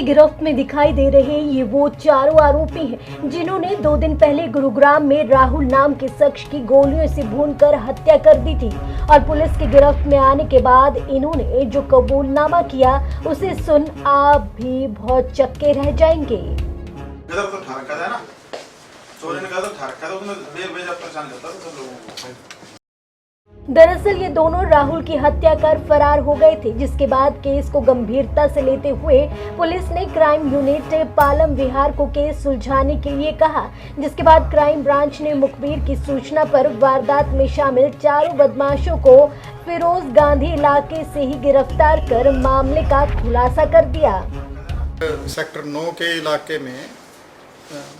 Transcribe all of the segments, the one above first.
की गिरफ्त में दिखाई दे रहे ये वो चारों आरोपी हैं जिन्होंने 2 दिन पहले गुरुग्राम में राहुल नाम के शख्स की गोलियों से भूनकर हत्या कर दी थी और पुलिस की गिरफ्त में आने के बाद इन्होंने जो कबूलनामा किया उसे सुन आप भी बहुत चक्के रह जाएंगे। दरअसल ये दोनों राहुल की हत्या कर फरार हो गए थे, जिसके बाद केस को गंभीरता से लेते हुए पुलिस ने क्राइम यूनिट पालम विहार को केस सुलझाने के लिए कहा, जिसके बाद क्राइम ब्रांच ने मुखबिर की सूचना पर वारदात में शामिल चारों बदमाशों को फिरोज गांधी इलाके से ही गिरफ्तार कर मामले का खुलासा कर दिया। सेक्टर 9 के इलाके में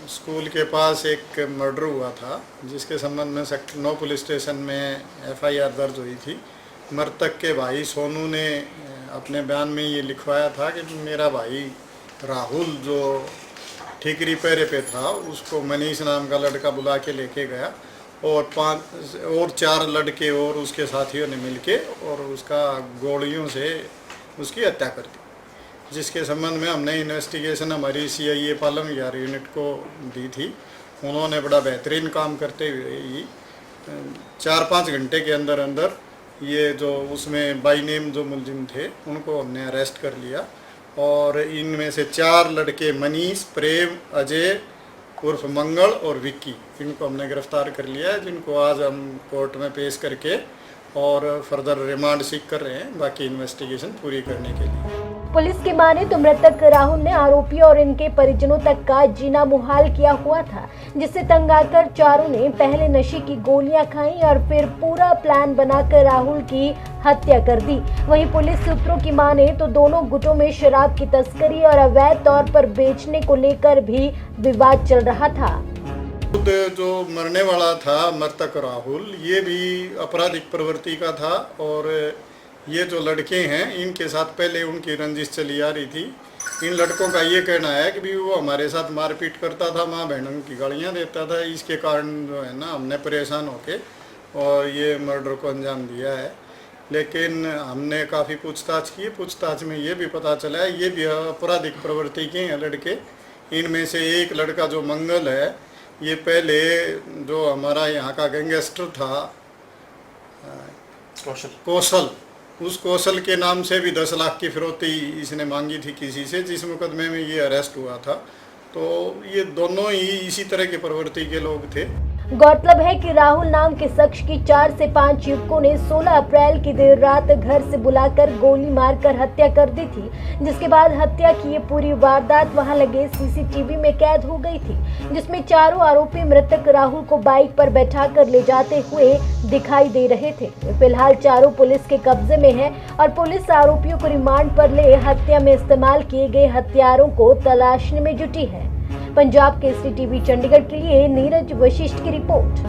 स्कूल के पास एक मर्डर हुआ था, जिसके संबंध में सेक्टर 9 पुलिस स्टेशन में एफआईआर दर्ज हुई थी। मृतक के भाई सोनू ने अपने बयान में ये लिखवाया था कि मेरा भाई राहुल जो ठीकरी पैरे पे था उसको मनीष नाम का लड़का बुला के लेके गया और 4 लड़के और उसके साथियों ने मिलके और उसका गोलियों से उसकी हत्या कर दी, जिसके संबंध में हमने इन्वेस्टिगेशन हमारी सीआईए पालम विहार यूनिट को दी थी। उन्होंने बड़ा बेहतरीन काम करते हुए ही 4-5 घंटे के अंदर अंदर ये जो उसमें बाई नेम जो मुलजिम थे उनको हमने अरेस्ट कर लिया और इनमें से 4 लड़के मनीष, प्रेम, अजय उर्फ मंगल और विक्की, इनको हमने गिरफ्तार कर लिया है, जिनको आज हम कोर्ट में पेश करके और फर्दर रिमांड सीख कर रहे हैं बाकी इन्वेस्टिगेशन पूरी करने के लिए। पुलिस की माने तो मृतक राहुल ने आरोपियों और इनके परिजनों तक का जीना मुहाल किया हुआ था, जिससे तंग आकर चारों ने पहले नशे की गोलियां खाई और फिर पूरा प्लान बनाकर राहुल की हत्या कर दी। वहीं पुलिस सूत्रों की माने तो दोनों गुटों में शराब की तस्करी और अवैध तौर पर बेचने को लेकर भी विवाद चल रहा था। जो मरने वाला था मृतक राहुल, ये भी आपराधिक प्रवृत्ति का था और ये जो लड़के हैं इनके साथ पहले उनकी रंजिश चली आ रही थी। इन लड़कों का ये कहना है कि भी वो हमारे साथ मारपीट करता था, माँ बहनों की गालियाँ देता था, इसके कारण जो है ना हमने परेशान होके और ये मर्डर को अंजाम दिया है। लेकिन हमने काफ़ी पूछताछ की, पूछताछ में ये भी पता चला है ये भी आपराधिक प्रवृत्ति के हैं लड़के। इनमें से एक लड़का जो मंगल है, ये पहले जो हमारा यहाँ का गैंगस्टर था कौशल, उस कौशल के नाम से भी 10 लाख की फिरौती इसने मांगी थी किसी से, जिस मुकदमे में ये अरेस्ट हुआ था। तो ये दोनों ही इसी तरह की प्रवृत्ति के लोग थे। गौरतलब है कि राहुल नाम के शख्स की 4 से 5 युवकों ने 16 अप्रैल की देर रात घर से बुलाकर गोली मारकर हत्या कर दी थी, जिसके बाद हत्या की ये पूरी वारदात वहां लगे सीसीटीवी में कैद हो गई थी, जिसमें चारों आरोपी मृतक राहुल को बाइक पर बैठाकर ले जाते हुए दिखाई दे रहे थे। फिलहाल चारों पुलिस के कब्जे में है और पुलिस आरोपियों को रिमांड पर ले हत्या में इस्तेमाल किए गए हथियारों को तलाशने में जुटी है। पंजाब केसरी टीवी चंडीगढ़ के लिए नीरज वशिष्ठ की रिपोर्ट।